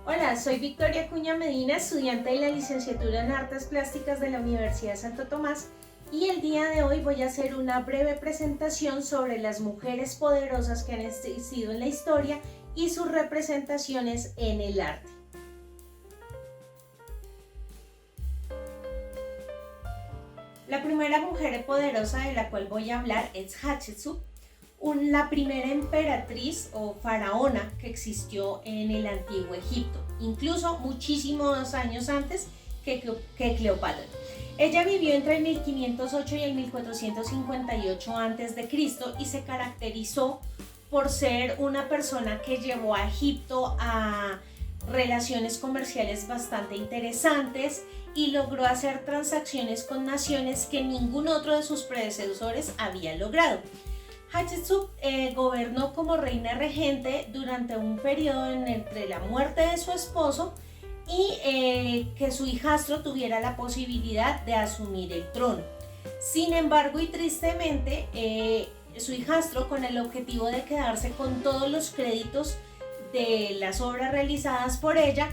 Hola, soy Victoria Cuña Medina, estudiante de la licenciatura en Artes Plásticas de la Universidad de Santo Tomás, y el día de hoy voy a hacer una breve presentación sobre las mujeres poderosas que han existido en la historia y sus representaciones en el arte. La primera mujer poderosa de la cual voy a hablar es Hatshepsut, la primera emperatriz o faraona que existió en el antiguo Egipto, incluso muchísimos años antes que Cleopatra. Ella vivió entre el 1508 y el 1458 a.C. y se caracterizó por ser una persona que llevó a Egipto a relaciones comerciales bastante interesantes y logró hacer transacciones con naciones que ningún otro de sus predecesores había logrado. Hatshepsut gobernó como reina regente durante un periodo entre la muerte de su esposo y que su hijastro tuviera la posibilidad de asumir el trono. Sin embargo, y tristemente, su hijastro, con el objetivo de quedarse con todos los créditos de las obras realizadas por ella,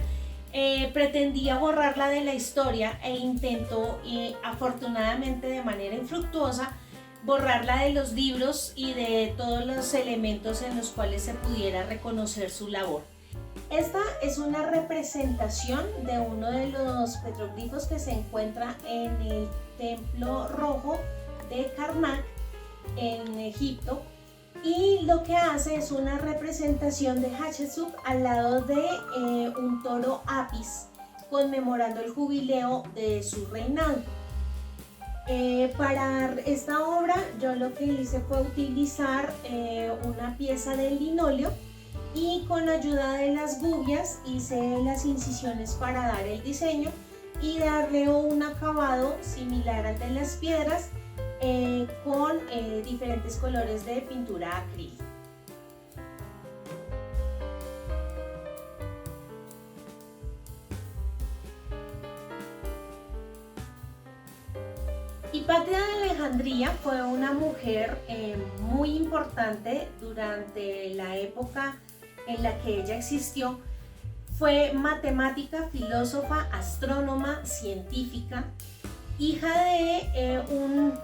pretendía borrarla de la historia e intentó, afortunadamente de manera infructuosa, borrarla de los libros y de todos los elementos en los cuales se pudiera reconocer su labor. Esta es una representación de uno de los petroglifos que se encuentra en el Templo Rojo de Karnak en Egipto, y lo que hace es una representación de Hatshepsut al lado de un toro Apis, conmemorando el jubileo de su reinado. Para esta obra yo lo que hice fue utilizar una pieza de linóleo y con ayuda de las gubias hice las incisiones para dar el diseño y darle un acabado similar al de las piedras con diferentes colores de pintura acrílica. Hipatia de Alejandría fue una mujer muy importante durante la época en la que ella existió. Fue matemática, filósofa, astrónoma, científica, hija de un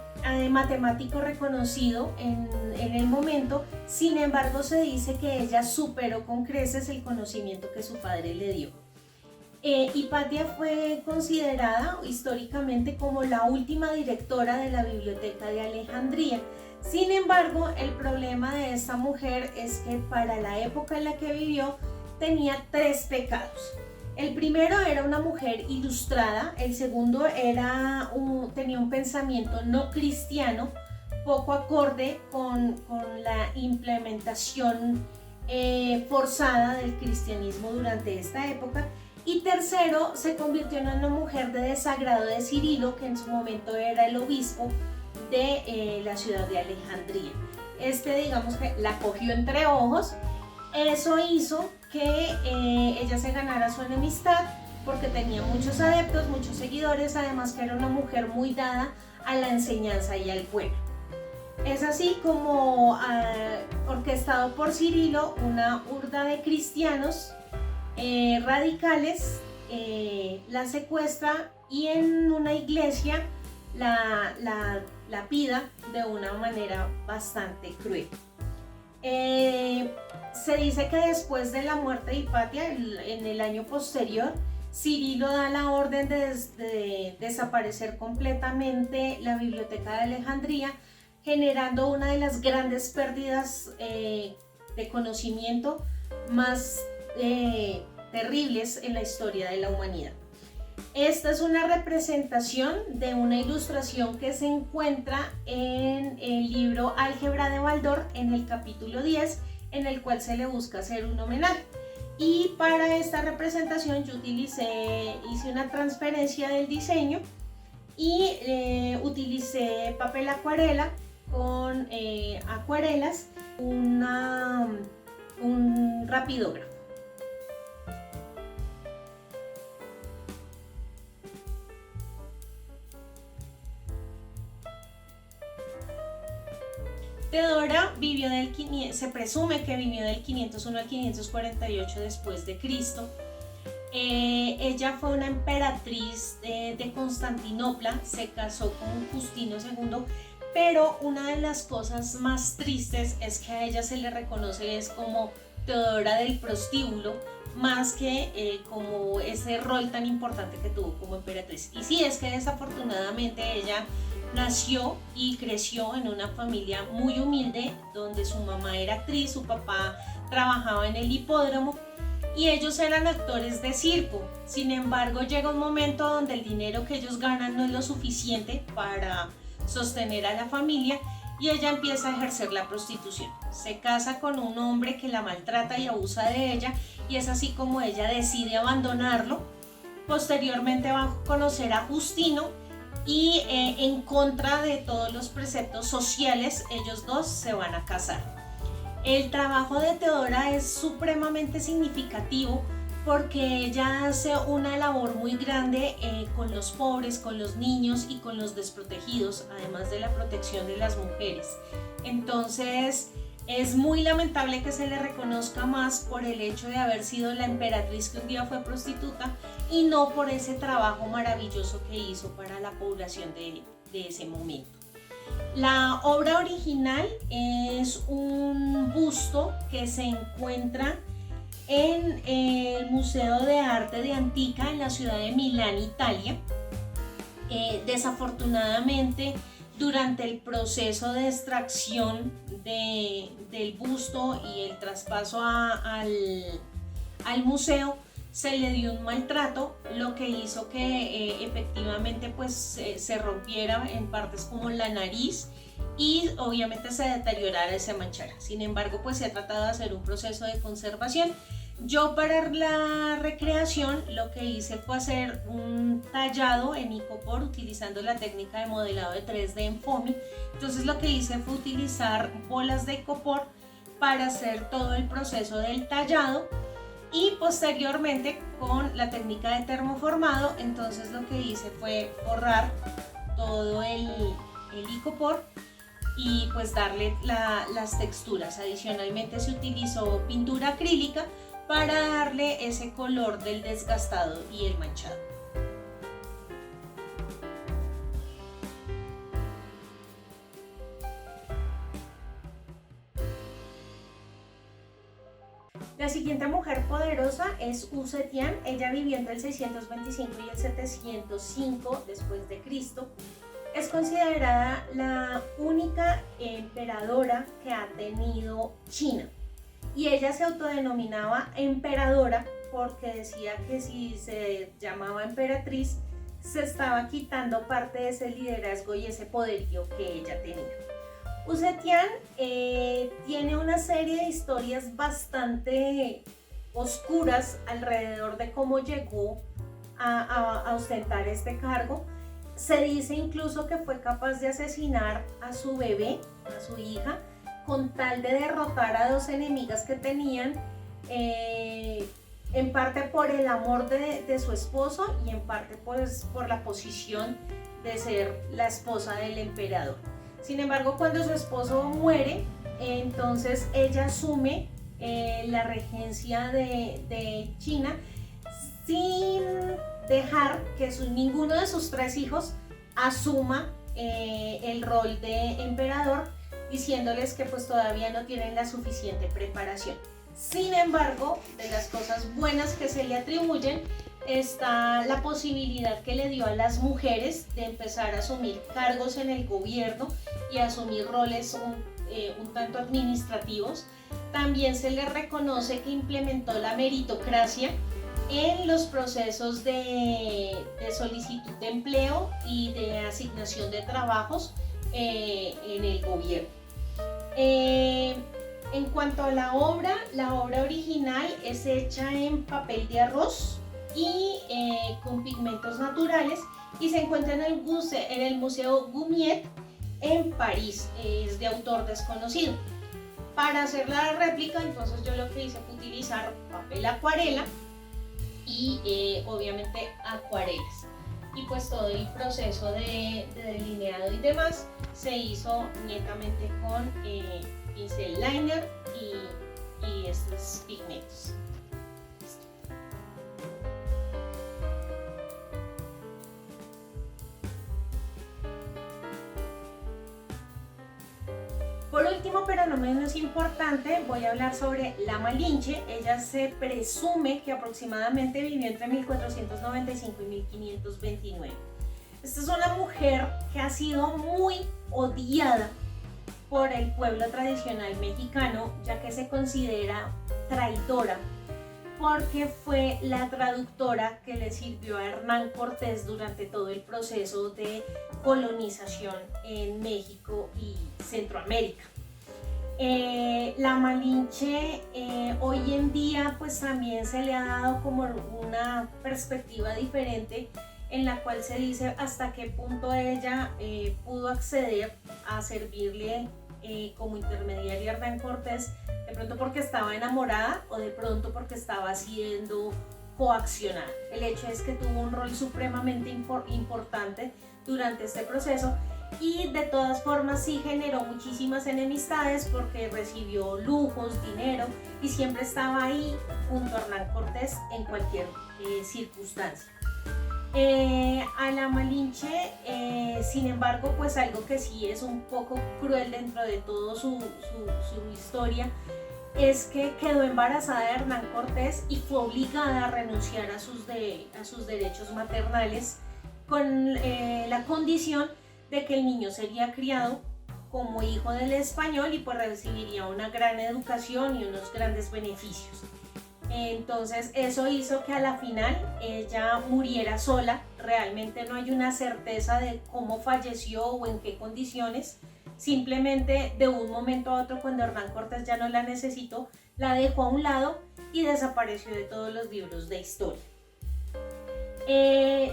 matemático reconocido en el momento. Sin embargo, se dice que ella superó con creces el conocimiento que su padre le dio. Hipatia fue considerada históricamente como la última directora de la Biblioteca de Alejandría. Sin embargo, el problema de esta mujer es que para la época en la que vivió tenía 3 pecados. El primero era una mujer ilustrada, el segundo tenía un pensamiento no cristiano, poco acorde con la implementación forzada del cristianismo durante esta época. Y tercero, se convirtió en una mujer de desagrado de Cirilo, que en su momento era el obispo de la ciudad de Alejandría. Digamos que la cogió entre ojos. Eso hizo que ella se ganara su enemistad porque tenía muchos adeptos, muchos seguidores, además que era una mujer muy dada a la enseñanza y al pueblo. Es así como, orquestado por Cirilo, una horda de cristianos radicales la secuestra y en una iglesia la lapida de una manera bastante cruel. Se dice que después de la muerte de Hipatia, en el año posterior, Cirilo da la orden de desaparecer completamente la Biblioteca de Alejandría, generando una de las grandes pérdidas de conocimiento más terribles en la historia de la humanidad. Esta es una representación de una ilustración que se encuentra en el libro Álgebra de Baldor, en el capítulo 10, en el cual se le busca hacer un homenaje. Y para esta representación yo hice una transferencia del diseño y utilicé papel acuarela con acuarelas, un rapidógrafo. Teodora se presume que vivió del 501 al 548 después de Cristo. Ella fue una emperatriz de Constantinopla, se casó con Justino II, pero una de las cosas más tristes es que a ella se le reconoce es como Teodora del prostíbulo, más que como ese rol tan importante que tuvo como emperatriz. Y sí, es que desafortunadamente ella nació y creció en una familia muy humilde, donde su mamá era actriz, su papá trabajaba en el hipódromo y ellos eran actores de circo. Sin embargo, llega un momento donde el dinero que ellos ganan no es lo suficiente para sostener a la familia y ella empieza a ejercer la prostitución. Se casa con un hombre que la maltrata y abusa de ella y es así como ella decide abandonarlo. Posteriormente va a conocer a Justino y en contra de todos los preceptos sociales, ellos dos se van a casar. El trabajo de Teodora es supremamente significativo porque ella hace una labor muy grande con los pobres, con los niños y con los desprotegidos, además de la protección de las mujeres. Entonces es muy lamentable que se le reconozca más por el hecho de haber sido la emperatriz que un día fue prostituta y no por ese trabajo maravilloso que hizo para la población de ese momento. La obra original es un busto que se encuentra en el Museo de Arte de Antica en la ciudad de Milán, Italia. Desafortunadamente, durante el proceso de extracción del busto y el traspaso al museo, se le dio un maltrato, lo que hizo que efectivamente pues se rompiera en partes como la nariz y obviamente se deteriorara y se manchara. Sin embargo, pues se ha tratado de hacer un proceso de conservación. Yo para la recreación lo que hice fue hacer un tallado en icopor utilizando la técnica de modelado de 3D en foamy. Entonces lo que hice fue utilizar bolas de icopor para hacer todo el proceso del tallado y posteriormente con la técnica de termoformado, entonces lo que hice fue forrar todo el icopor y pues darle las texturas. Adicionalmente se utilizó pintura acrílica para darle ese color del desgastado y el manchado. La siguiente mujer poderosa es Usetian. Ella vivió entre el 625 y el 705 después de Cristo. Es considerada la única emperadora que ha tenido China. Y ella se autodenominaba emperadora porque decía que si se llamaba emperatriz, se estaba quitando parte de ese liderazgo y ese poderío que ella tenía. Usetian tiene una serie de historias bastante oscuras alrededor de cómo llegó a ostentar este cargo. Se dice incluso que fue capaz de asesinar a su bebé, a su hija, con tal de derrotar a dos enemigas que tenían, en parte por el amor de su esposo y en parte pues, por la posición de ser la esposa del emperador. Sin embargo, cuando su esposo muere, entonces ella asume la regencia de China sin dejar que ninguno de sus tres hijos asuma el rol de emperador, diciéndoles que pues todavía no tienen la suficiente preparación. Sin embargo, de las cosas buenas que se le atribuyen está la posibilidad que le dio a las mujeres de empezar a asumir cargos en el gobierno y asumir roles un tanto administrativos. También se le reconoce que implementó la meritocracia en los procesos de solicitud de empleo y de asignación de trabajos en el gobierno. En cuanto a la obra original es hecha en papel de arroz y con pigmentos naturales y se encuentra en el Museo Gumiet en París. Es de autor desconocido. Para hacer la réplica, entonces yo lo que hice fue utilizar papel acuarela y obviamente acuarelas. Y pues todo el proceso de delineado y demás se hizo netamente con pincel liner y estos pigmentos. Por último, pero no menos importante, voy a hablar sobre la Malinche. Ella se presume que aproximadamente vivió entre 1495 y 1529. Esta es una mujer que ha sido muy odiada por el pueblo tradicional mexicano, ya que se considera traidora, porque fue la traductora que le sirvió a Hernán Cortés durante todo el proceso de colonización en México y Centroamérica. La Malinche hoy en día pues también se le ha dado como una perspectiva diferente, en la cual se dice hasta qué punto ella pudo acceder a servirle como intermediaria a Hernán Cortés, de pronto porque estaba enamorada o de pronto porque estaba siendo coaccionada. El hecho es que tuvo un rol supremamente importante durante este proceso, y de todas formas sí generó muchísimas enemistades porque recibió lujos, dinero, y siempre estaba ahí junto a Hernán Cortés en cualquier circunstancia. A la Malinche, sin embargo, pues algo que sí es un poco cruel dentro de todo su historia, es que quedó embarazada de Hernán Cortés y fue obligada a renunciar a sus derechos maternales con la condición de que el niño sería criado como hijo del español y pues recibiría una gran educación y unos grandes beneficios. Entonces eso hizo que a la final ella muriera sola. Realmente no hay una certeza de cómo falleció o en qué condiciones. Simplemente de un momento a otro, cuando Hernán Cortés ya no la necesitó, la dejó a un lado y desapareció de todos los libros de historia.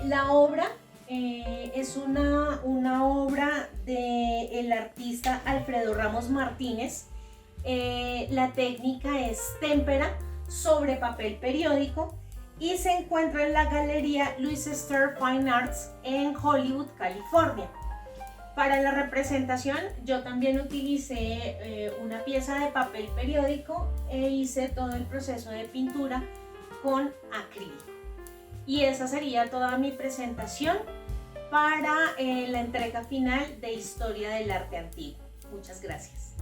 La obra es una obra del artista Alfredo Ramos Martínez. La técnica es témpera sobre papel periódico y se encuentra en la galería Louis Ster Fine Arts en Hollywood, California. Para la representación yo también utilicé una pieza de papel periódico e hice todo el proceso de pintura con acrílico. Y esa sería toda mi presentación para la entrega final de Historia del Arte Antiguo. Muchas gracias.